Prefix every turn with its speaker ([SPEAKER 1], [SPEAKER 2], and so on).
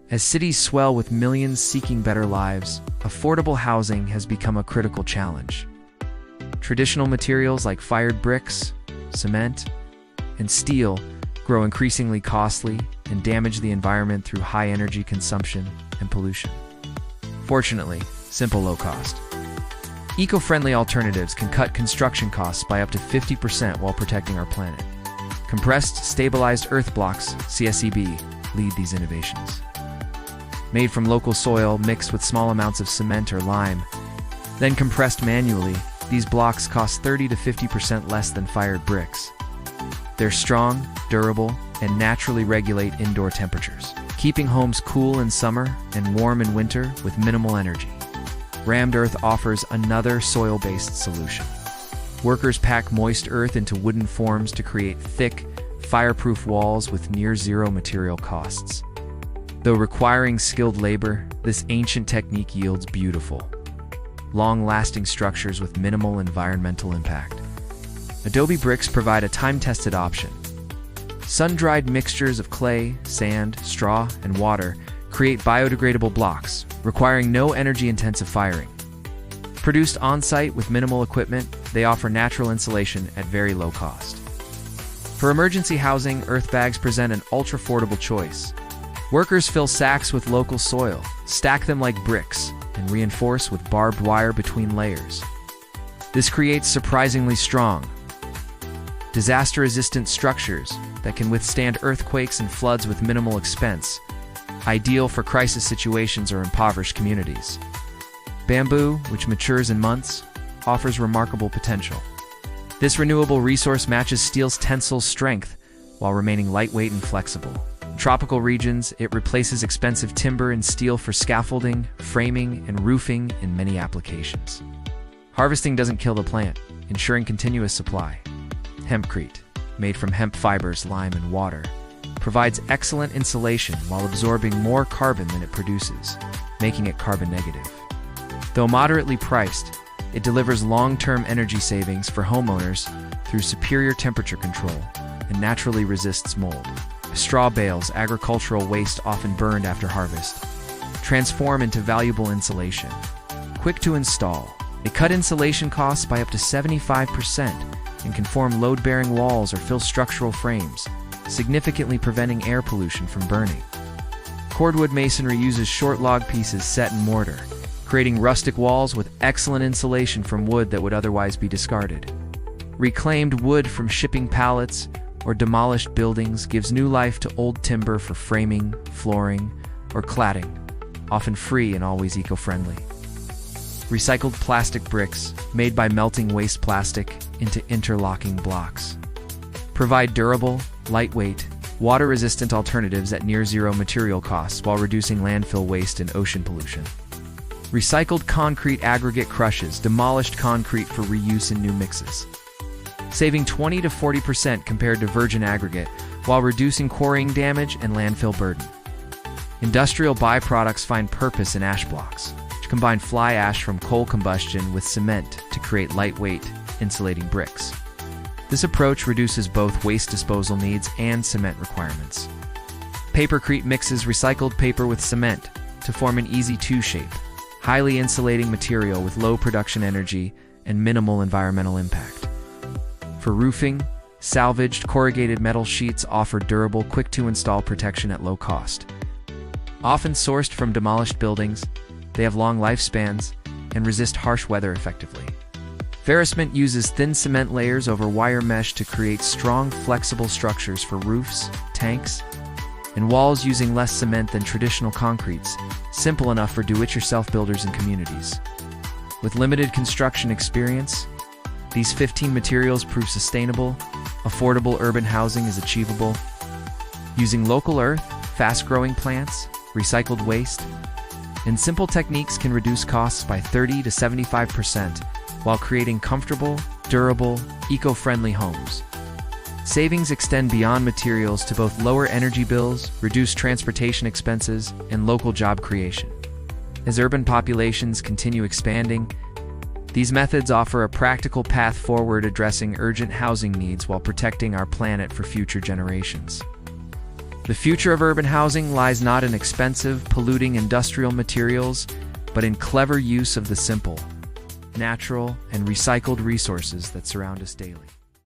[SPEAKER 1] As cities swell with millions seeking better lives, affordable housing has become a critical challenge. Traditional materials like fired bricks, cement, and steel grow increasingly costly and damage the environment through high energy consumption and pollution. Fortunately, simple low-cost, eco-friendly alternatives can cut construction costs by up to 50% while protecting our planet. Compressed, stabilized earth blocks, CSEB, lead these innovations. Made from local soil mixed with small amounts of cement or lime, then compressed manually, these blocks cost 30 to 50% less than fired bricks. They're strong, durable, and naturally regulate indoor temperatures, keeping homes cool in summer and warm in winter with minimal energy. Rammed earth offers another soil-based solution. Workers pack moist earth into wooden forms to create thick, fireproof walls with near-zero material costs. Though requiring skilled labor, this ancient technique yields beautiful, long-lasting structures with minimal environmental impact. Adobe bricks provide a time-tested option. Sun-dried mixtures of clay, sand, straw, and water create biodegradable blocks, requiring no energy-intensive firing. Produced on-site with minimal equipment, they offer natural insulation at very low cost. For emergency housing, earth bags present an ultra-affordable choice. Workers fill sacks with local soil, stack them like bricks, and reinforce with barbed wire between layers. This creates surprisingly strong, disaster-resistant structures that can withstand earthquakes and floods with minimal expense, ideal for crisis situations or impoverished communities. Bamboo, which matures in months, offers remarkable potential. This renewable resource matches steel's tensile strength while remaining lightweight and flexible. In tropical regions, it replaces expensive timber and steel for scaffolding, framing, and roofing in many applications. Harvesting doesn't kill the plant, ensuring continuous supply. Hempcrete, made from hemp fibers, lime, and water, provides excellent insulation while absorbing more carbon than it produces, making it carbon negative. Though moderately priced, it delivers long-term energy savings for homeowners through superior temperature control and naturally resists mold. Straw bales, agricultural waste often burned after harvest, transform into valuable insulation. Quick to install, they cut insulation costs by up to 75% and can form load-bearing walls or fill structural frames, significantly preventing air pollution from burning. Cordwood masonry uses short log pieces set in mortar, creating rustic walls with excellent insulation from wood that would otherwise be discarded. Reclaimed wood from shipping pallets or demolished buildings gives new life to old timber for framing, flooring, or cladding, often free and always eco-friendly. Recycled plastic bricks, made by melting waste plastic into interlocking blocks, provide durable, lightweight, water-resistant alternatives at near-zero material costs while reducing landfill waste and ocean pollution. Recycled concrete aggregate crushes demolished concrete for reuse in new mixes, saving 20 to 40% compared to virgin aggregate while reducing quarrying damage and landfill burden. Industrial byproducts find purpose in ash blocks, which combine fly ash from coal combustion with cement to create lightweight, insulating bricks. This approach reduces both waste disposal needs and cement requirements. Papercrete mixes recycled paper with cement to form an easy two-shape, highly insulating material with low production energy and minimal environmental impact. For roofing, salvaged corrugated metal sheets offer durable, quick-to-install protection at low cost. Often sourced from demolished buildings, they have long lifespans and resist harsh weather effectively. Vericement uses thin cement layers over wire mesh to create strong, flexible structures for roofs, tanks, and walls using less cement than traditional concretes, simple enough for do-it-yourself builders and communities. With limited construction experience, these 15 materials prove sustainable, affordable urban housing is achievable. Using local earth, fast-growing plants, recycled waste, and simple techniques can reduce costs by 30 to 75% while creating comfortable, durable, eco-friendly homes. Savings extend beyond materials to both lower energy bills, reduced transportation expenses, and local job creation. As urban populations continue expanding, these methods offer a practical path forward addressing urgent housing needs while protecting our planet for future generations. The future of urban housing lies not in expensive, polluting industrial materials, but in clever use of the simple, natural, and recycled resources that surround us daily.